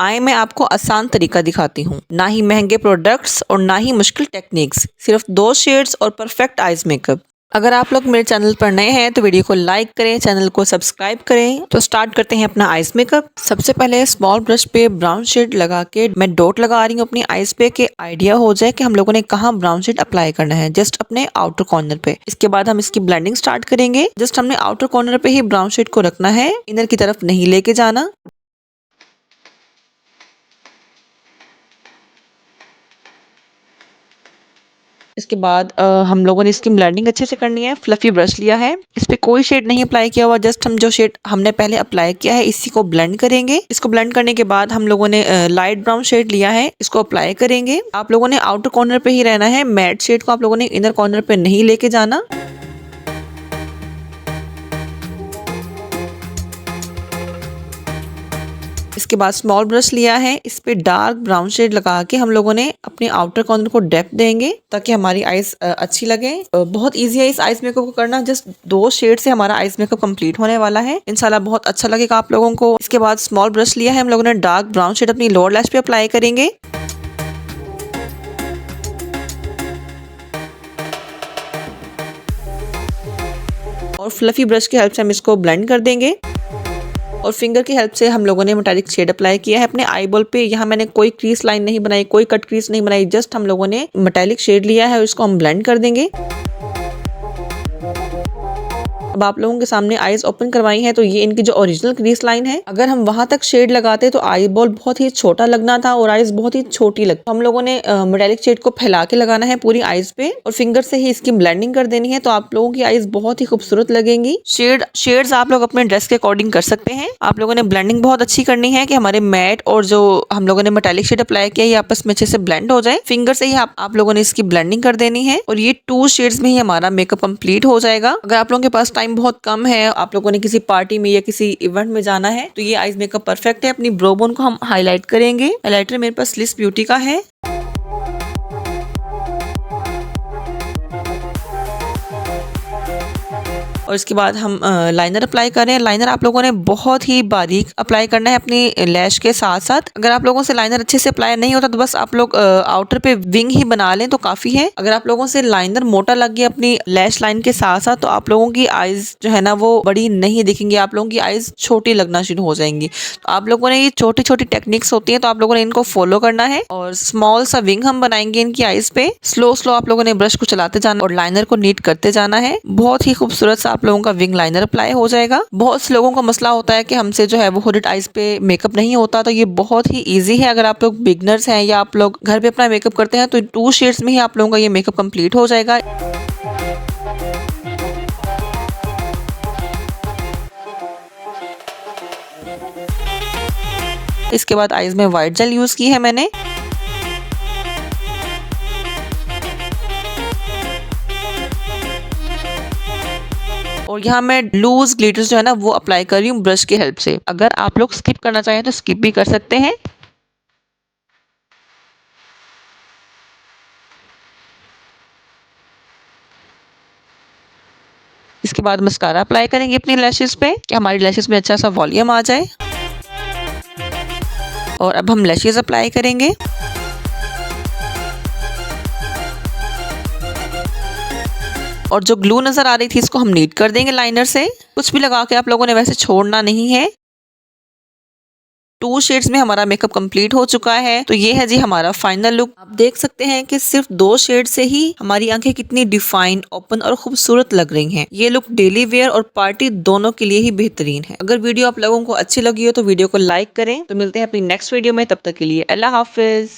आए मैं आपको आसान तरीका दिखाती हूँ। ना ही महंगे प्रोडक्ट्स और ना ही मुश्किल टेक्निक्स, सिर्फ 2 शेड्स और परफेक्ट आईज मेकअप। अगर आप लोग मेरे चैनल पर नए हैं तो वीडियो को लाइक करें, चैनल को सब्सक्राइब करें। तो स्टार्ट करते हैं अपना आईज मेकअप। सबसे पहले स्मॉल ब्रश पे ब्राउन शेड लगा के मैं डॉट लगा रही हूँ अपनी आईज पे, कि आइडिया हो जाए कि हम लोगों ने कहाँ ब्राउन शेड अप्लाई करना है, जस्ट अपने आउटर कॉर्नर पे। इसके बाद हम इसकी ब्लेंडिंग स्टार्ट करेंगे। जस्ट हमने आउटर कॉर्नर पे ही ब्राउन शेड को रखना है, इनर की तरफ नहीं लेके जाना। इसके बाद हम लोगों ने इसकी ब्लेंडिंग अच्छे से करनी है। फ्लफी ब्रश लिया है, इस पे कोई शेड नहीं अप्लाई किया हुआ, जस्ट हम जो शेड हमने पहले अप्लाई किया है इसी को ब्लेंड करेंगे। इसको ब्लेंड करने के बाद हम लोगों ने लाइट ब्राउन शेड लिया है, इसको अप्लाई करेंगे। आप लोगों ने आउटर कॉर्नर पे ही रहना है, मैट शेड को आप लोगों ने इनर कॉर्नर पे नहीं लेके जाना। इसके बाद स्मॉल ब्रश लिया है, इस पे डार्क ब्राउन शेड लगा के हम लोगों ने अपने आउटर कॉर्नर को डेप्थ देंगे ताकि हमारी आईज अच्छी लगे। बहुत इजी है इस आईज मेकअप को करना, जस्ट 2 शेड से हमारा आईज मेकअप कंप्लीट होने वाला है। इंशाल्लाह बहुत अच्छा लगेगा आप लोगों को। इसके बाद स्मॉल ब्रश लिया है, हम लोगों ने डार्क ब्राउन शेड अपनी लोअर लैश पे अप्लाई करेंगे। और फ्लफी ब्रश की हेल्प से हम इसको ब्लेंड कर देंगे। और फिंगर की हेल्प से हम लोगों ने मेटालिक शेड अप्लाई किया है अपने आई बॉल पे। यहाँ मैंने कोई क्रीज लाइन नहीं बनाई, कोई कट क्रीज नहीं बनाई, जस्ट हम लोगों ने मेटालिक शेड लिया है और इसको हम ब्लेंड कर देंगे। अब आप लोगों के सामने आईज ओपन करवाई है तो ये इनकी जो ओरिजिनल क्रीज लाइन है, अगर हम वहां तक शेड लगाते तो आई बॉल बहुत ही छोटा लगना था और आईज बहुत ही छोटी लगती। हम लोगों ने मेटालिक शेड को फैला के लगाना है पूरी आईज पे और फिंगर से ही इसकी ब्लेंडिंग कर देनी है, तो आप लोगों की आईज बहुत ही खूबसूरत लगेंगी। शेड्स आप लोग अपने ड्रेस के अकॉर्डिंग कर सकते हैं। आप लोगों ने ब्लेंडिंग बहुत अच्छी करनी है कि हमारे मैट और जो हम लोगों ने मेटालिक शेड अप्लाई किया ये आपस में अच्छे से ब्लेंड हो जाए। फिंगर से ही आप लोगों ने इसकी ब्लेंडिंग कर देनी है और ये 2 शेड्स में ही हमारा मेकअप कंप्लीट हो जाएगा। अगर आप लोगों के पास टाइम बहुत कम है, आप लोगों ने किसी पार्टी में या किसी इवेंट में जाना है, तो ये आईज मेकअप परफेक्ट है। अपनी ब्रो बोन को हम हाईलाइट करेंगे। हाइलाइटर मेरे पास स्लिस ब्यूटी का है। और इसके बाद हम लाइनर अप्लाई कर रहे हैं। लाइनर आप लोगों ने बहुत ही बारीक अप्लाई करना है अपनी लैश के साथ साथ। अगर आप लोगों से लाइनर अच्छे से अप्लाई नहीं होता तो बस आप लोग आउटर पे विंग ही बना लें तो काफी है। अगर आप लोगों से लाइनर मोटा लग गया अपनी लैश लाइन के साथ साथ तो आप लोगों की आईज जो है ना वो बड़ी नहीं दिखेंगी, आप लोगों की आईज छोटी लगना शुरू हो जाएंगी। तो आप लोगों ने ये छोटी छोटी टेक्निक्स होती है तो आप लोगों ने इनको फॉलो करना है। और स्मॉल सा विंग हम बनाएंगे इनकी आईज पे। स्लो स्लो आप लोगों ने ब्रश को चलाते जाना और लाइनर को नीट करते जाना है। बहुत ही खूबसूरत सा आप लोगों का विंग लाइनर अप्लाई हो जाएगा। बहुत से लोगों का मसला होता है कि हमसे जो है वो हुडेड आईज पे मेकअप नहीं होता, तो ये बहुत ही इजी है। अगर आप लोग बिगनर्स हैं या आप लोग घर पे अपना मेकअप करते हैं तो 2 शेड्स में ही आप लोगों का ये मेकअप कंप्लीट हो जाएगा। इसके बाद आईज में व्हाइट जेल यूज की है मैंने। और यहाँ मैं लूज ग्लिटर्स जो है ना वो अप्लाई कर रही हूँ ब्रश की हेल्प से। अगर आप लोग स्किप करना चाहें तो स्किप भी कर सकते हैं। इसके बाद मस्कारा अप्लाई करेंगे अपनी लैशेस पे कि हमारी लैशेस में अच्छा सा वॉल्यूम आ जाए। और अब हम लैशेस अप्लाई करेंगे। और जो ग्लू नजर आ रही थी इसको हम नीट कर देंगे लाइनर से। कुछ भी लगा के आप लोगों ने वैसे छोड़ना नहीं है। 2 शेड्स में हमारा मेकअप कंप्लीट हो चुका है। तो ये है जी हमारा फाइनल लुक। आप देख सकते हैं कि सिर्फ 2 शेड से ही हमारी आंखें कितनी डिफाइन, ओपन और खूबसूरत लग रही हैं। ये लुक डेली वेयर और पार्टी दोनों के लिए ही बेहतरीन है। अगर वीडियो आप लोगों को अच्छी लगी हो तो वीडियो को लाइक करें। तो मिलते हैं अपनी नेक्स्ट वीडियो में, तब तक के लिए अल्लाह हाफिज।